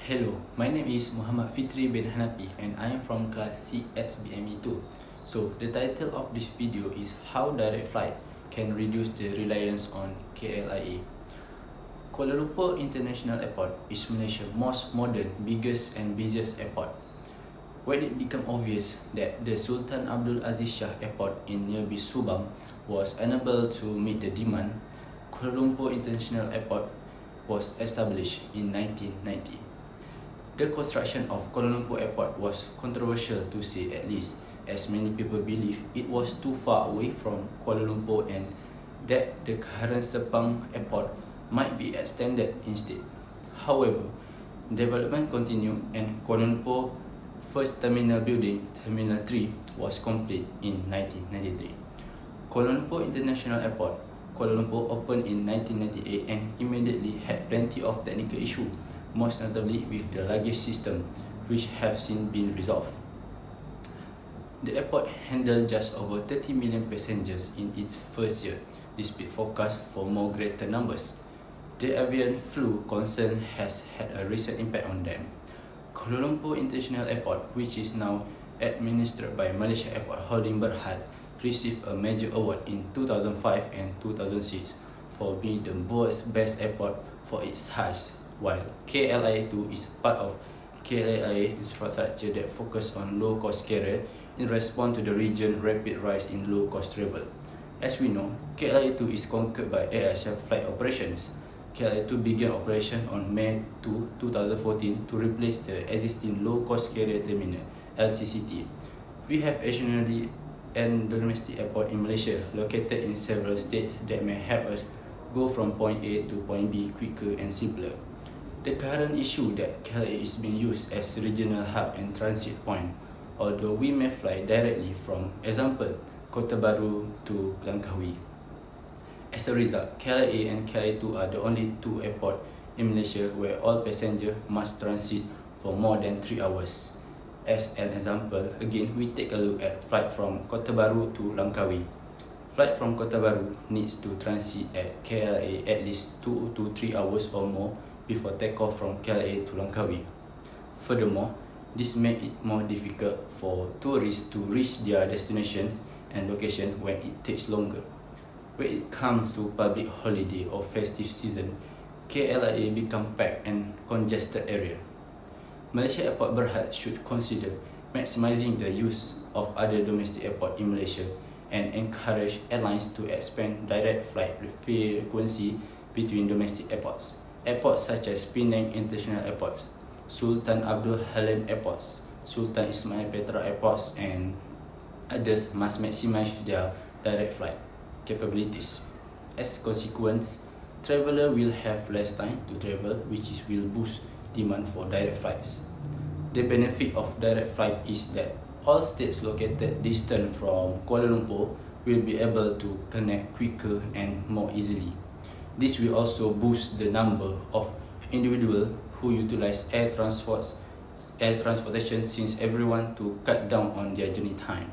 Hello, my name is Muhammad Fitri bin Hanafi and I am from class CSBME2. So the title of this video is How Direct Flight Can Reduce the Reliance on KLIA. Kuala Lumpur International Airport is Malaysia's most modern, biggest and busiest airport. When it became obvious that the Sultan Abdul Aziz Shah Airport in nearby Subang was unable to meet the demand, Kuala Lumpur International Airport was established in 1990. The construction of Kuala Lumpur Airport was controversial to say at least, as many people believe it was too far away from Kuala Lumpur and that the current Sepang Airport might be extended instead. However, development continued and Kuala Lumpur first terminal building, Terminal 3, was complete in 1993. Kuala Lumpur International Airport, Kuala Lumpur opened in 1998 and immediately had plenty of technical issues, most notably with the luggage system, which have since been resolved. The airport handled just over 30 million passengers in its first year, despite forecast for more greater numbers. The avian flu concern has had a recent impact on them. Kuala Lumpur International Airport, which is now administered by Malaysia Airport Holding Berhad, received a major award in 2005 and 2006 for being the world's best airport for its size, while KLIA2 is part of KLIA infrastructure that focuses on low-cost carrier in response to the region's rapid rise in low-cost travel. As we know, KLIA2 is conquered by ASL flight operations. KLIA2 began operation on May 2, 2014 to replace the existing low-cost carrier terminal, LCCT. We have additionally and domestic airport in Malaysia located in several states that may help us go from point A to point B quicker and simpler. The current issue that KLIA is being used as regional hub and transit point, although we may fly directly from, example, Kota Baru to Langkawi. As a result, KLIA and KLIA2 are the only two airports in Malaysia where all passengers must transit for more than 3 hours. As an example, again, we take a look at flight from Kota Baru to Langkawi. Flight from Kota Baru needs to transit at KLIA at least 2 to 3 hours or more before takeoff from KLIA to Langkawi. Furthermore, this makes it more difficult for tourists to reach their destinations and location when it takes longer. When it comes to public holiday or festive season, KLIA become packed and congested area. Malaysia Airport Berhad should consider maximizing the use of other domestic airports in Malaysia and encourage airlines to expand direct flight frequency between domestic airports. Airports such as Penang International Airport, Sultan Abdul Halim Airports, Sultan Ismail Petra Airports and others must maximize their direct flight capabilities. As a consequence, travelers will have less time to travel, which will boost demand for direct flights. The benefit of direct flight is that all states located distant from Kuala Lumpur will be able to connect quicker and more easily. This will also boost the number of individuals who utilize air transportation since everyone to cut down on their journey time.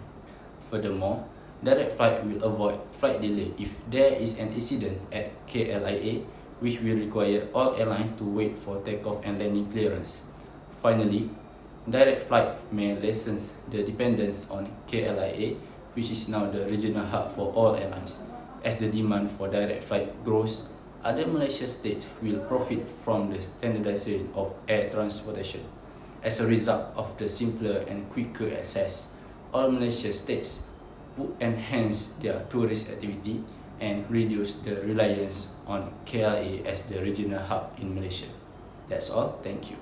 Furthermore, direct flight will avoid flight delay if there is an incident at KLIA, which will require all airlines to wait for takeoff and landing clearance. Finally, direct flight may lessen the dependence on KLIA, which is now the regional hub for all airlines. As the demand for direct flight grows, other Malaysia states will profit from the standardization of air transportation. As a result of the simpler and quicker access, all Malaysia states would enhance their tourist activity and reduce the reliance on KLIA as the regional hub in Malaysia. That's all. Thank you.